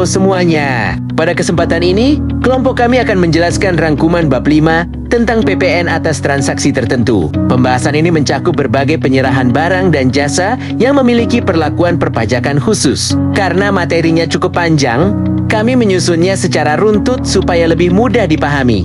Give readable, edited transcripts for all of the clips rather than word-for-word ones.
Halo semuanya. Pada kesempatan ini, kelompok kami akan menjelaskan rangkuman bab 5 tentang PPN atas transaksi tertentu. Pembahasan ini mencakup berbagai penyerahan barang dan jasa yang memiliki perlakuan perpajakan khusus. Karena materinya cukup panjang, kami menyusunnya secara runtut supaya lebih mudah dipahami.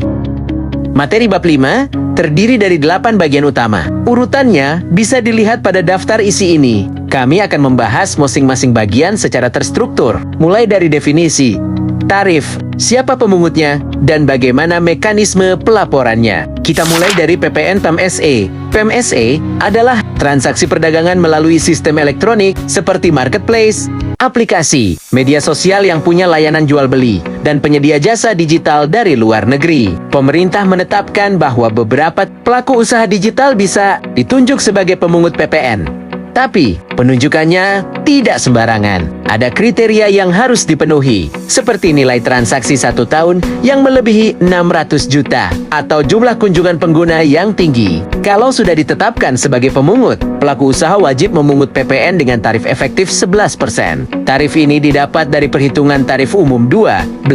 Materi bab 5 terdiri dari 8 bagian utama. Urutannya bisa dilihat pada daftar isi ini. Kami akan membahas masing-masing bagian secara terstruktur, mulai dari definisi, tarif, siapa pemungutnya, dan bagaimana mekanisme pelaporannya. Kita mulai dari PPN PAM-SE. PAM-SE adalah transaksi perdagangan melalui sistem elektronik seperti marketplace, aplikasi, media sosial yang punya layanan jual beli, dan penyedia jasa digital dari luar negeri. Pemerintah menetapkan bahwa beberapa pelaku usaha digital bisa ditunjuk sebagai pemungut PPN. Tapi, penunjukannya tidak sembarangan. Ada kriteria yang harus dipenuhi, seperti nilai transaksi 1 tahun yang melebihi 600 juta, atau jumlah kunjungan pengguna yang tinggi. Kalau sudah ditetapkan sebagai pemungut, pelaku usaha wajib memungut PPN dengan tarif efektif 11%. Tarif ini didapat dari perhitungan tarif umum 12%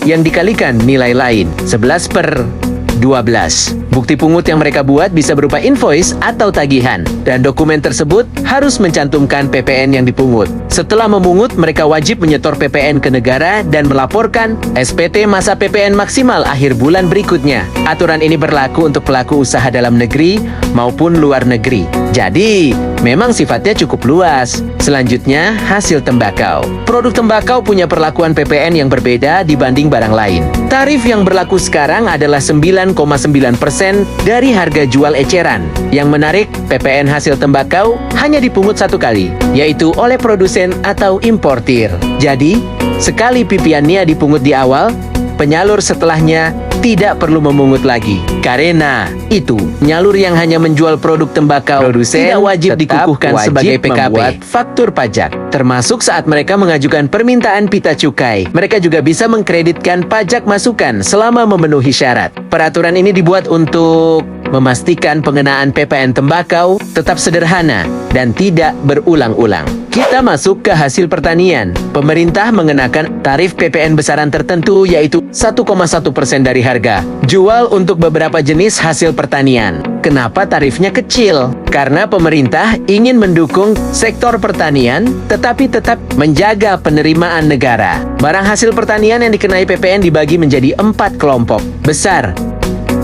yang dikalikan nilai lain, 11/12. Bukti pungut yang mereka buat bisa berupa invoice atau tagihan, dan dokumen tersebut harus mencantumkan PPN yang dipungut. Setelah memungut, mereka wajib menyetor PPN ke negara dan melaporkan SPT masa PPN maksimal akhir bulan berikutnya. Aturan ini berlaku untuk pelaku usaha dalam negeri maupun luar negeri. Jadi, memang sifatnya cukup luas. Selanjutnya, hasil tembakau. Produk tembakau punya perlakuan PPN yang berbeda dibanding barang lain. Tarif yang berlaku sekarang adalah 9,9% dari harga jual eceran. Yang menarik, PPN hasil tembakau hanya dipungut 1 kali, yaitu oleh produsen atau importir. Jadi, sekali pipiannya dipungut di awal, penyalur setelahnya tidak perlu memungut lagi. Karena itu, penyalur yang hanya menjual produk tembakau produsen tidak wajib dikukuhkan sebagai PKP, faktur pajak. Termasuk saat mereka mengajukan permintaan pita cukai. Mereka juga bisa mengkreditkan pajak masukan selama memenuhi syarat. Peraturan ini dibuat untuk memastikan pengenaan PPN tembakau tetap sederhana dan tidak berulang-ulang. Kita masuk ke hasil pertanian. Pemerintah mengenakan tarif PPN besaran tertentu, yaitu 1,1% dari harga jual untuk beberapa jenis hasil pertanian. Kenapa tarifnya kecil? Karena pemerintah ingin mendukung sektor pertanian, tetapi tetap menjaga penerimaan negara. Barang hasil pertanian yang dikenai PPN dibagi menjadi 4 kelompok besar.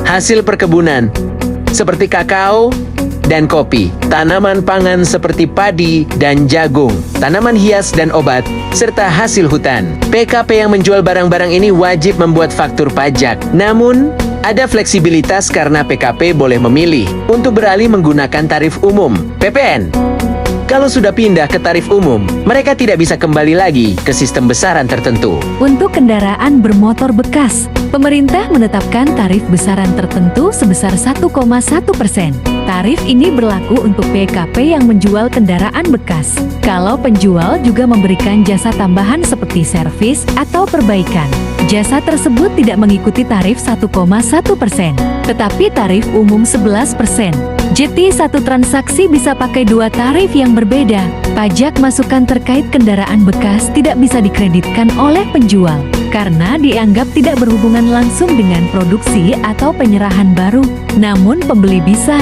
Hasil perkebunan, seperti kakao dan kopi, tanaman pangan seperti padi dan jagung, tanaman hias dan obat, serta hasil hutan. PKP yang menjual barang-barang ini wajib membuat faktur pajak. Namun, ada fleksibilitas karena PKP boleh memilih untuk beralih menggunakan tarif umum, PPN. Kalau sudah pindah ke tarif umum, mereka tidak bisa kembali lagi ke sistem besaran tertentu. Untuk kendaraan bermotor bekas, pemerintah menetapkan tarif besaran tertentu sebesar 1,1%. Tarif ini berlaku untuk PKP yang menjual kendaraan bekas. Kalau penjual juga memberikan jasa tambahan seperti servis atau perbaikan, jasa tersebut tidak mengikuti tarif 1,1%, tetapi tarif umum 11%. Jadi satu transaksi bisa pakai 2 tarif yang berbeda. Pajak masukan terkait kendaraan bekas tidak bisa dikreditkan oleh penjual karena dianggap tidak berhubungan langsung dengan produksi atau penyerahan baru. Namun pembeli bisa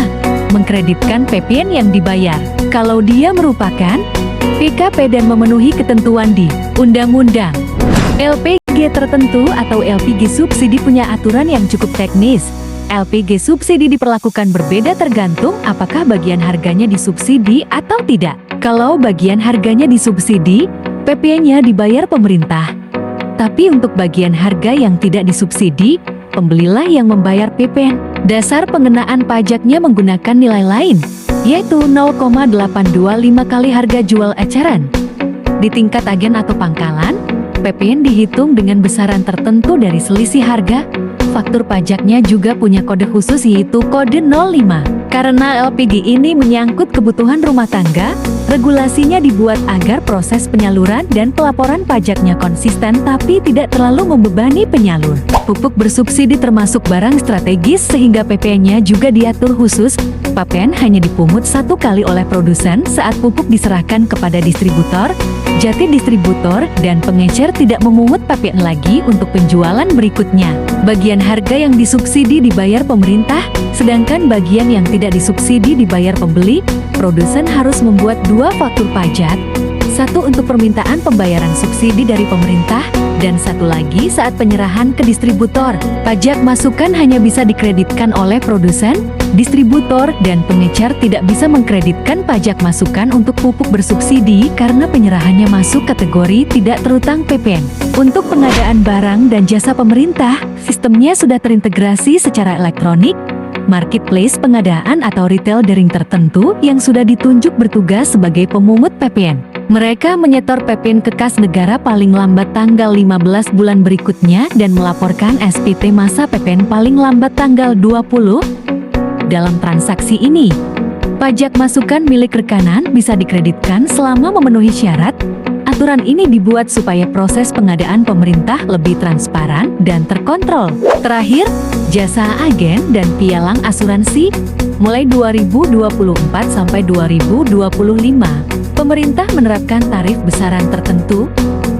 mengkreditkan PPN yang dibayar kalau dia merupakan PKP dan memenuhi ketentuan di Undang-Undang. LPG tertentu atau LPG subsidi punya aturan yang cukup teknis. LPG subsidi diperlakukan berbeda tergantung apakah bagian harganya disubsidi atau tidak. Kalau bagian harganya disubsidi, PPN-nya dibayar pemerintah. Tapi untuk bagian harga yang tidak disubsidi, pembelilah yang membayar PPN. Dasar pengenaan pajaknya menggunakan nilai lain, yaitu 0,825 kali harga jual eceran. Di tingkat agen atau pangkalan, PPN dihitung dengan besaran tertentu dari selisih harga. Faktur pajaknya juga punya kode khusus, yaitu kode 05. Karena LPG ini menyangkut kebutuhan rumah tangga, regulasinya dibuat agar proses penyaluran dan pelaporan pajaknya konsisten tapi tidak terlalu membebani penyalur. Pupuk bersubsidi termasuk barang strategis sehingga PPN-nya juga diatur khusus. PPN hanya dipungut 1 kali oleh produsen saat pupuk diserahkan kepada distributor. Jati distributor dan pengecer tidak memungut PPN lagi untuk penjualan berikutnya. Bagian harga yang disubsidi dibayar pemerintah, sedangkan bagian yang tidak disubsidi dibayar pembeli. Produsen harus membuat 2 faktur pajak, satu untuk permintaan pembayaran subsidi dari pemerintah, dan satu lagi saat penyerahan ke distributor. Pajak masukan hanya bisa dikreditkan oleh produsen, distributor, dan pengecer tidak bisa mengkreditkan pajak masukan untuk pupuk bersubsidi karena penyerahannya masuk kategori tidak terutang PPN. Untuk pengadaan barang dan jasa pemerintah, sistemnya sudah terintegrasi secara elektronik. Marketplace pengadaan atau retail daring tertentu yang sudah ditunjuk bertugas sebagai pemungut PPN. Mereka menyetor PPN ke kas negara paling lambat tanggal 15 bulan berikutnya dan melaporkan SPT masa PPN paling lambat tanggal 20. Dalam transaksi ini, pajak masukan milik rekanan bisa dikreditkan selama memenuhi syarat. Aturan ini dibuat supaya proses pengadaan pemerintah lebih transparan dan terkontrol. Terakhir, jasa agen dan pialang asuransi. Mulai 2024 sampai 2025, pemerintah menerapkan tarif besaran tertentu.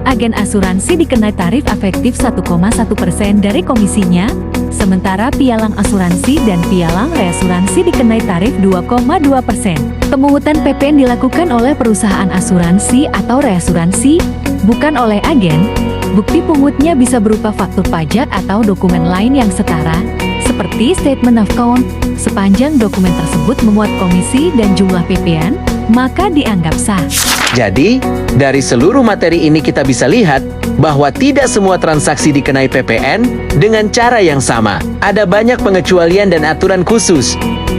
Agen asuransi dikenai tarif efektif 1,1% dari komisinya, sementara pialang asuransi dan pialang reasuransi dikenai tarif 2,2%. Pemungutan PPN dilakukan oleh perusahaan asuransi atau reasuransi, bukan oleh agen. Bukti pungutnya bisa berupa faktur pajak atau dokumen lain yang setara, seperti statement of account. Sepanjang dokumen tersebut memuat komisi dan jumlah PPN, maka dianggap sah. Jadi, dari seluruh materi ini kita bisa lihat bahwa tidak semua transaksi dikenai PPN dengan cara yang sama. Ada banyak pengecualian dan aturan khusus,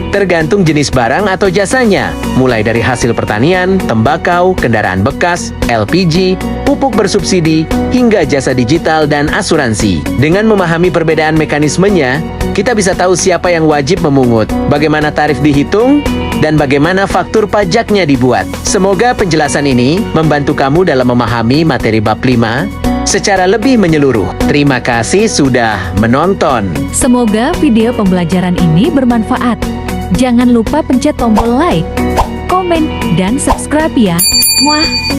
tergantung jenis barang atau jasanya, mulai dari hasil pertanian, tembakau, kendaraan bekas, LPG, pupuk bersubsidi, hingga jasa digital dan asuransi. Dengan memahami perbedaan mekanismenya, kita bisa tahu siapa yang wajib memungut, bagaimana tarif dihitung, dan bagaimana faktur pajaknya dibuat. Semoga penjelasan ini membantu kamu dalam memahami materi bab 5 secara lebih menyeluruh. Terima kasih sudah menonton. Semoga video pembelajaran ini bermanfaat. Jangan lupa pencet tombol like, komen, dan subscribe ya. Muah.